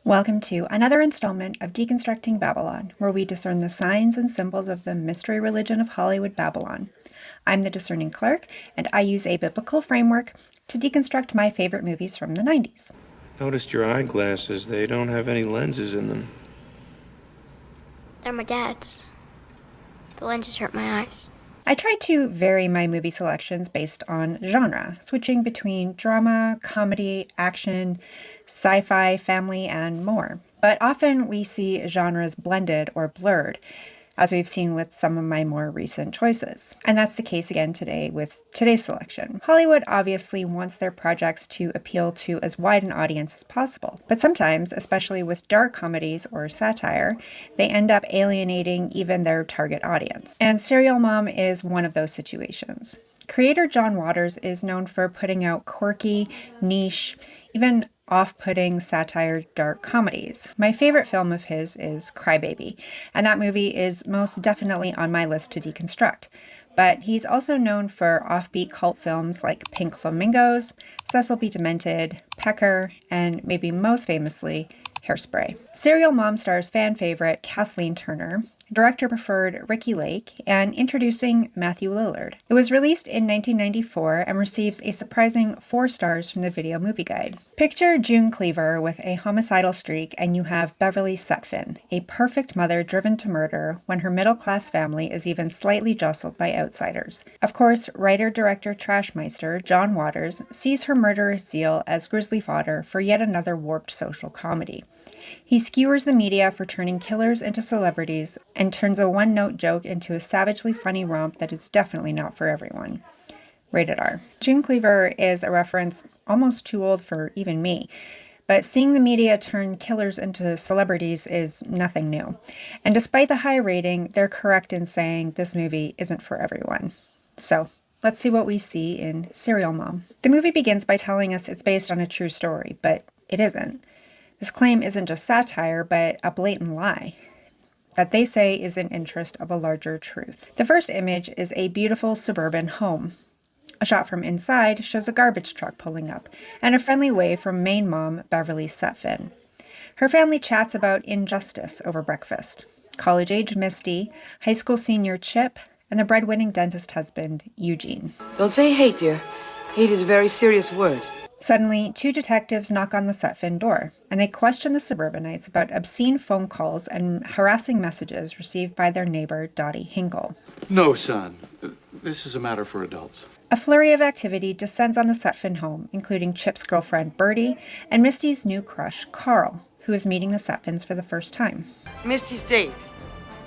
Welcome to another installment of Deconstructing Babylon, where we discern the signs and symbols of the mystery religion of Hollywood Babylon. I'm the Discerning Clerk, and I use a biblical framework to deconstruct my favorite movies from the 90s. Noticed your eyeglasses. They don't have any lenses in them. They're my dad's. The lenses hurt my eyes. I try to vary my movie selections based on genre, switching between drama, comedy, action, sci-fi, family, and more. But often we see genres blended or blurred, as we've seen with some of my more recent choices. And that's the case again today with today's selection. Hollywood obviously wants their projects to appeal to as wide an audience as possible. But sometimes, especially with dark comedies or satire, they end up alienating even their target audience. And Serial Mom is one of those situations. Creator John Waters is known for putting out quirky, niche, even off-putting satire dark comedies. My favorite film of his is Crybaby, and that movie is most definitely on my list to deconstruct. But he's also known for offbeat cult films like Pink Flamingos, Cecil B. Demented, Pecker, and maybe most famously, Hairspray. Serial Mom stars fan favorite Kathleen Turner, director preferred Ricky Lake, and introducing Matthew Lillard. It was released in 1994 and receives a surprising 4 stars from the Video Movie Guide. Picture June Cleaver with a homicidal streak, and you have Beverly Sutphin, a perfect mother driven to murder when her middle-class family is even slightly jostled by outsiders. Of course, writer-director Trashmeister John Waters sees her murderous zeal as grisly fodder for yet another warped social comedy. He skewers the media for turning killers into celebrities and turns a one-note joke into a savagely funny romp that is definitely not for everyone. Rated R. June Cleaver is a reference almost too old for even me, but seeing the media turn killers into celebrities is nothing new. And despite the high rating, they're correct in saying this movie isn't for everyone. So, let's see what we see in Serial Mom. The movie begins by telling us it's based on a true story, but it isn't. This claim isn't just satire, but a blatant lie that they say is in interest of a larger truth. The first image is a beautiful suburban home. A shot from inside shows a garbage truck pulling up, and a friendly wave from main mom, Beverly Sutphin. Her family chats about injustice over breakfast. College-age Misty, high school senior Chip, and the breadwinning dentist husband, Eugene. Don't say hate, dear. Hate is a very serious word. Suddenly, 2 detectives knock on the Sutphin door, and they question the suburbanites about obscene phone calls and harassing messages received by their neighbor, Dottie Hinkle. No, son. This is a matter for adults. A flurry of activity descends on the Sutphin home, including Chip's girlfriend, Bertie, and Misty's new crush, Carl, who is meeting the Sutphins for the first time. Misty's date.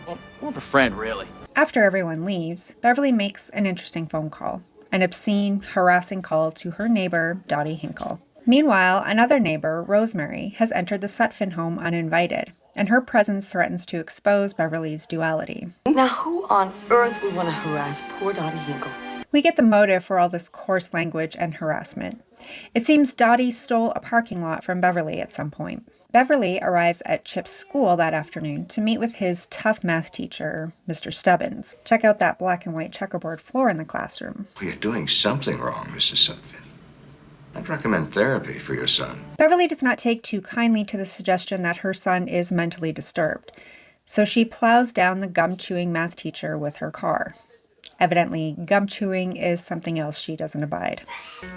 Well, more of a friend, really. After everyone leaves, Beverly makes an interesting phone call. An obscene, harassing call to her neighbor, Dottie Hinkle. Meanwhile, another neighbor, Rosemary, has entered the Sutphin home uninvited, and her presence threatens to expose Beverly's duality. Now, who on earth would want to harass poor Dottie Hinkle? We get the motive for all this coarse language and harassment. It seems Dottie stole a parking lot from Beverly at some point. Beverly arrives at Chip's school that afternoon to meet with his tough math teacher, Mr. Stubbins. Check out that black and white checkerboard floor in the classroom. Well, you're doing something wrong, Mrs. Sutphin. I'd recommend therapy for your son. Beverly does not take too kindly to the suggestion that her son is mentally disturbed, so she plows down the gum-chewing math teacher with her car. Evidently, gum chewing is something else she doesn't abide.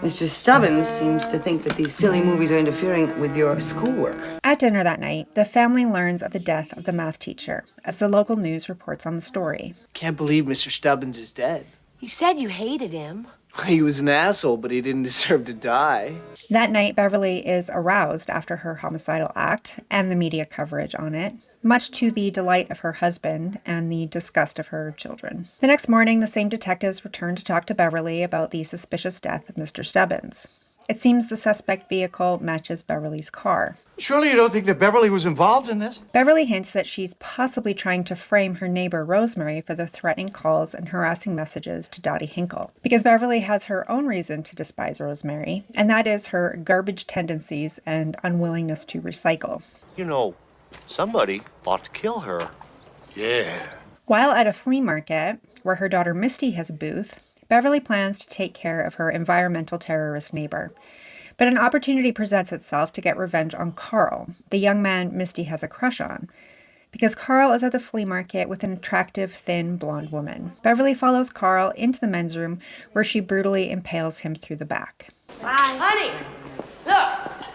Mr. Stubbins seems to think that these silly movies are interfering with your schoolwork. At dinner that night, the family learns of the death of the math teacher, as the local news reports on the story. Can't believe Mr. Stubbins is dead. You said you hated him. He was an asshole, but he didn't deserve to die. That night, Beverly is aroused after her homicidal act and the media coverage on it, much to the delight of her husband and the disgust of her children. The next morning, the same detectives return to talk to Beverly about the suspicious death of Mr. Stubbins. It seems the suspect vehicle matches Beverly's car. Surely you don't think that Beverly was involved in this? Beverly hints that she's possibly trying to frame her neighbor Rosemary for the threatening calls and harassing messages to Dottie Hinkle, because Beverly has her own reason to despise Rosemary, and that is her garbage tendencies and unwillingness to recycle. You know, somebody ought to kill her. Yeah. While at a flea market, where her daughter Misty has a booth, Beverly plans to take care of her environmental terrorist neighbor. But an opportunity presents itself to get revenge on Carl, the young man Misty has a crush on, because Carl is at the flea market with an attractive, thin, blonde woman. Beverly follows Carl into the men's room, where she brutally impales him through the back. Bye. Honey, look,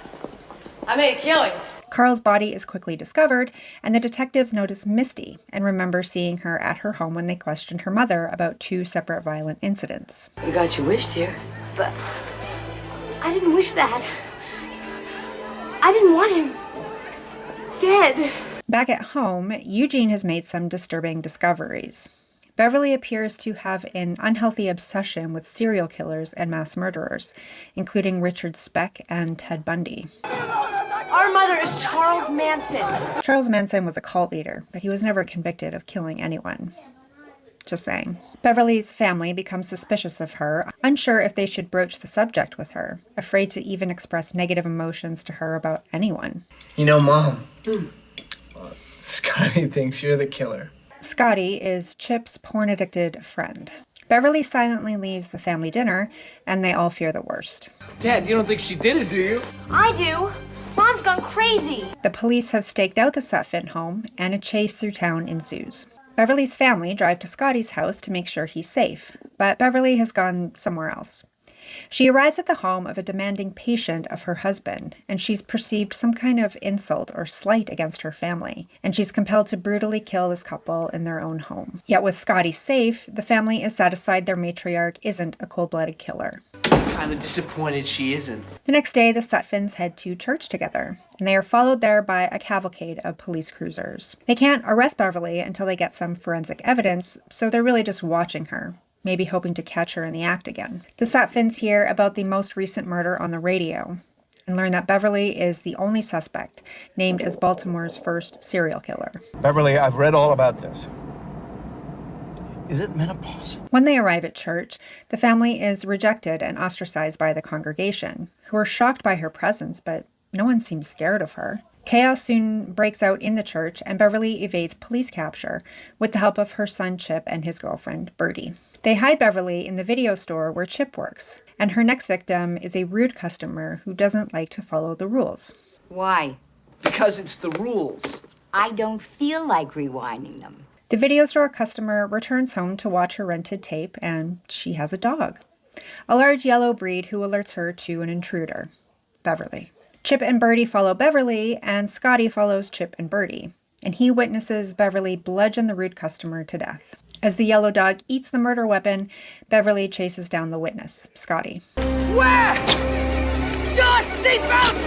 I made a killing. Carl's body is quickly discovered, and the detectives notice Misty and remember seeing her at her home when they questioned her mother about 2 separate violent incidents. You got your wish, dear. But I didn't wish that. I didn't want him dead. Back at home, Eugene has made some disturbing discoveries. Beverly appears to have an unhealthy obsession with serial killers and mass murderers, including Richard Speck and Ted Bundy. Our mother is Charles Manson. Charles Manson was a cult leader, but he was never convicted of killing anyone. Just saying. Beverly's family becomes suspicious of her, unsure if they should broach the subject with her, afraid to even express negative emotions to her about anyone. You know, Mom, Scotty thinks you're the killer. Scotty is Chip's porn-addicted friend. Beverly silently leaves the family dinner, and they all fear the worst. Dad, you don't think she did it, do you? I do. Mom's gone crazy. The police have staked out the Sutphin home, and a chase through town ensues. Beverly's family drive to Scotty's house to make sure he's safe, but Beverly has gone somewhere else. She arrives at the home of a demanding patient of her husband, and she's perceived some kind of insult or slight against her family, and she's compelled to brutally kill this couple in their own home. Yet with Scotty safe, the family is satisfied their matriarch isn't a cold-blooded killer. Kind of disappointed she isn't. The next day, the Sutphins head to church together, and they are followed there by a cavalcade of police cruisers. They can't arrest Beverly until they get some forensic evidence, so they're really just watching her, maybe hoping to catch her in the act again. The Sutphins hear about the most recent murder on the radio and learn that Beverly is the only suspect, named as Baltimore's first serial killer. Beverly, I've read all about this. Is it menopause? When they arrive at church, the family is rejected and ostracized by the congregation, who are shocked by her presence, but no one seems scared of her. Chaos soon breaks out in the church, and Beverly evades police capture with the help of her son Chip and his girlfriend, Bertie. They hide Beverly in the video store where Chip works, and her next victim is a rude customer who doesn't like to follow the rules. Why? Because it's the rules. I don't feel like rewinding them. The video store customer returns home to watch her rented tape, and she has a dog. A large yellow breed who alerts her to an intruder, Beverly. Chip and Bertie follow Beverly, and Scotty follows Chip and Bertie, and he witnesses Beverly bludgeon the rude customer to death. As the yellow dog eats the murder weapon, Beverly chases down the witness, Scotty. Wear your seatbelt!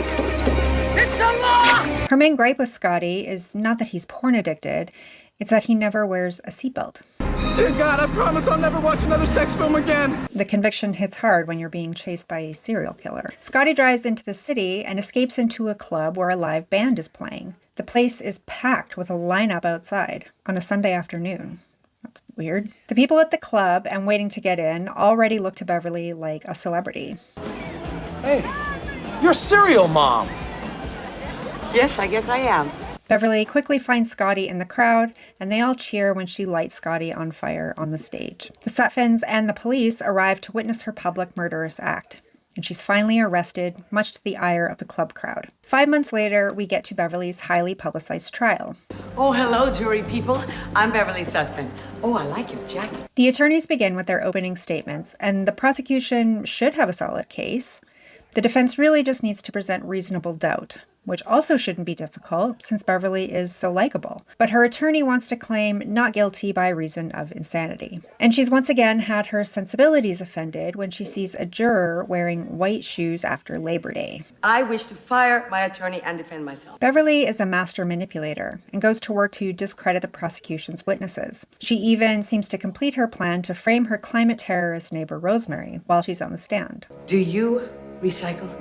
It's the law! Her main gripe with Scotty is not that he's porn addicted, it's that he never wears a seatbelt. Dear God, I promise I'll never watch another sex film again. The conviction hits hard when you're being chased by a serial killer. Scotty drives into the city and escapes into a club where a live band is playing. The place is packed with a lineup outside on a Sunday afternoon. That's weird. The people at the club and waiting to get in already look to Beverly like a celebrity. Hey, you're Serial Mom. Yes, I guess I am. Beverly quickly finds Scotty in the crowd, and they all cheer when she lights Scotty on fire on the stage. The Sutphins and the police arrive to witness her public murderous act, and she's finally arrested, much to the ire of the club crowd. 5 months later, we get to Beverly's highly publicized trial. Oh, hello, jury people. I'm Beverly Sutphin. Oh, I like your jacket. The attorneys begin with their opening statements, and the prosecution should have a solid case. The defense really just needs to present reasonable doubt, which also shouldn't be difficult since Beverly is so likable. But her attorney wants to claim not guilty by reason of insanity. And she's once again had her sensibilities offended when she sees a juror wearing white shoes after Labor Day. I wish to fire my attorney and defend myself. Beverly is a master manipulator and goes to work to discredit the prosecution's witnesses. She even seems to complete her plan to frame her climate terrorist neighbor Rosemary while she's on the stand. Do you recycle?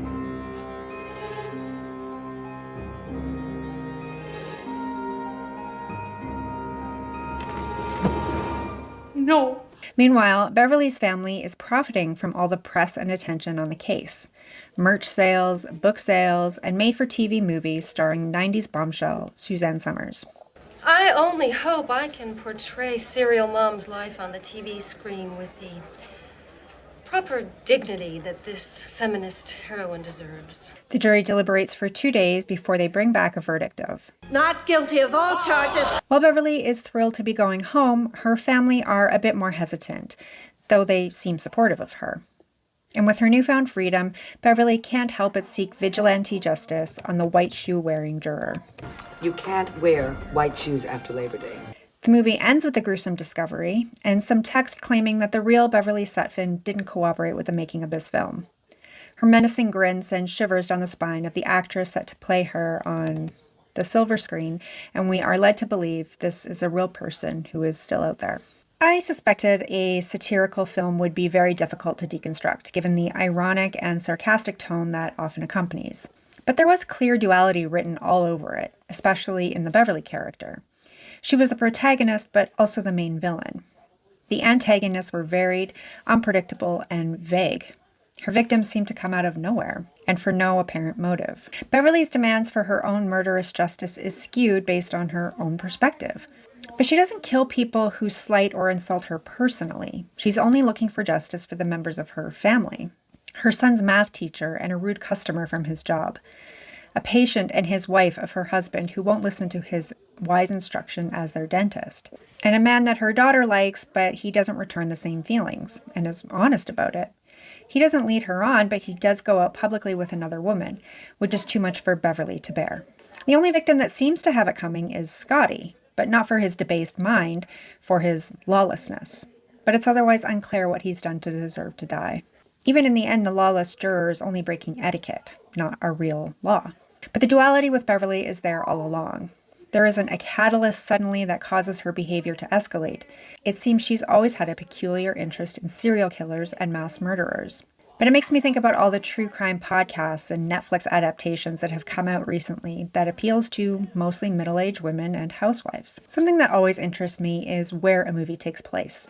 No. Meanwhile, Beverly's family is profiting from all the press and attention on the case. Merch sales, book sales, and made-for-TV movies starring 90s bombshell Suzanne Summers. I only hope I can portray Serial Mom's life on the TV screen with the proper dignity that this feminist heroine deserves. The jury deliberates for 2 days before they bring back a verdict of Not guilty of all charges. While Beverly is thrilled to be going home, her family are a bit more hesitant, though they seem supportive of her. And with her newfound freedom, Beverly can't help but seek vigilante justice on the white shoe-wearing juror. You can't wear white shoes after Labor Day. The movie ends with a gruesome discovery and some text claiming that the real Beverly Sutphin didn't cooperate with the making of this film. Her menacing grin sends shivers down the spine of the actress set to play her on the silver screen, and we are led to believe this is a real person who is still out there. I suspected a satirical film would be very difficult to deconstruct, given the ironic and sarcastic tone that often accompanies. But there was clear duality written all over it, especially in the Beverly character. She was the protagonist, but also the main villain. The antagonists were varied, unpredictable, and vague. Her victims seemed to come out of nowhere, and for no apparent motive. Beverly's demands for her own murderous justice is skewed based on her own perspective. But she doesn't kill people who slight or insult her personally. She's only looking for justice for the members of her family. Her son's math teacher and a rude customer from his job. A patient and his wife of her husband who won't listen to his wise instruction as their dentist. And a man that her daughter likes, but he doesn't return the same feelings and is honest about it. He doesn't lead her on, but he does go out publicly with another woman, which is too much for Beverly to bear. The only victim that seems to have it coming is Scotty, but not for his debased mind, for his lawlessness. But it's otherwise unclear what he's done to deserve to die. Even in the end, the lawless juror is only breaking etiquette, not a real law. But the duality with Beverly is there all along. There isn't a catalyst suddenly that causes her behavior to escalate. It seems she's always had a peculiar interest in serial killers and mass murderers. But it makes me think about all the true crime podcasts and Netflix adaptations that have come out recently that appeals to mostly middle-aged women and housewives. Something that always interests me is where a movie takes place.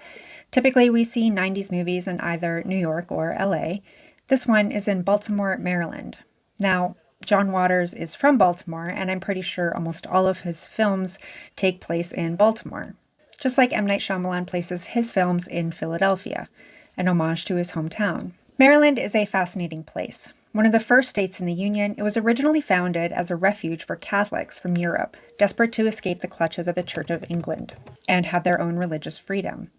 Typically, we see 90s movies in either New York or LA. This one is in Baltimore, Maryland. Now, John Waters is from Baltimore, and I'm pretty sure almost all of his films take place in Baltimore. Just like M. Night Shyamalan places his films in Philadelphia, an homage to his hometown. Maryland is a fascinating place. One of the first states in the Union, it was originally founded as a refuge for Catholics from Europe, desperate to escape the clutches of the Church of England and have their own religious freedom.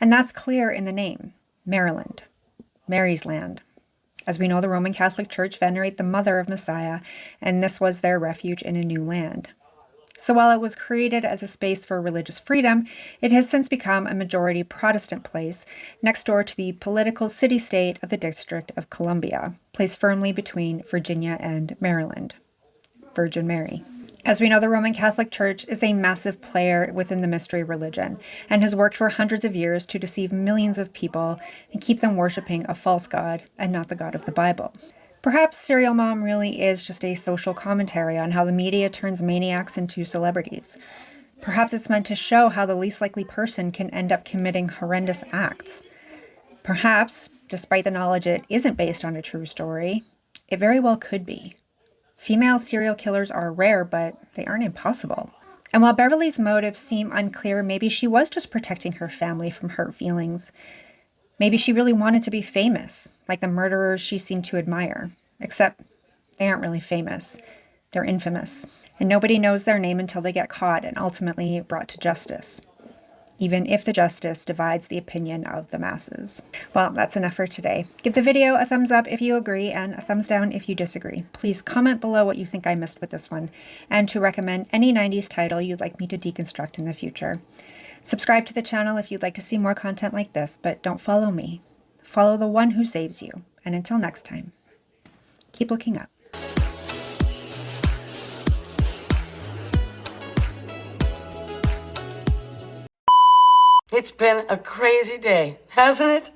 And that's clear in the name, Maryland, Mary's land. As we know, the Roman Catholic Church venerate the mother of Messiah, and this was their refuge in a new land. So while it was created as a space for religious freedom, it has since become a majority Protestant place next door to the political city-state of the District of Columbia, placed firmly between Virginia and Maryland. Virgin Mary. As we know, the Roman Catholic Church is a massive player within the mystery religion and has worked for hundreds of years to deceive millions of people and keep them worshiping a false god and not the God of the Bible. Perhaps Serial Mom really is just a social commentary on how the media turns maniacs into celebrities. Perhaps it's meant to show how the least likely person can end up committing horrendous acts. Perhaps, despite the knowledge it isn't based on a true story, it very well could be. Female serial killers are rare, but they aren't impossible. And while Beverly's motives seem unclear, maybe she was just protecting her family from hurt feelings. Maybe she really wanted to be famous, like the murderers she seemed to admire. Except they aren't really famous. They're infamous. And nobody knows their name until they get caught and ultimately brought to justice, even if the justice divides the opinion of the masses. Well, that's enough for today. Give the video a thumbs up if you agree and a thumbs down if you disagree. Please comment below what you think I missed with this one, and to recommend any 90s title you'd like me to deconstruct in the future. Subscribe to the channel if you'd like to see more content like this, but don't follow me. Follow the one who saves you. And until next time, keep looking up. It's been a crazy day, hasn't it?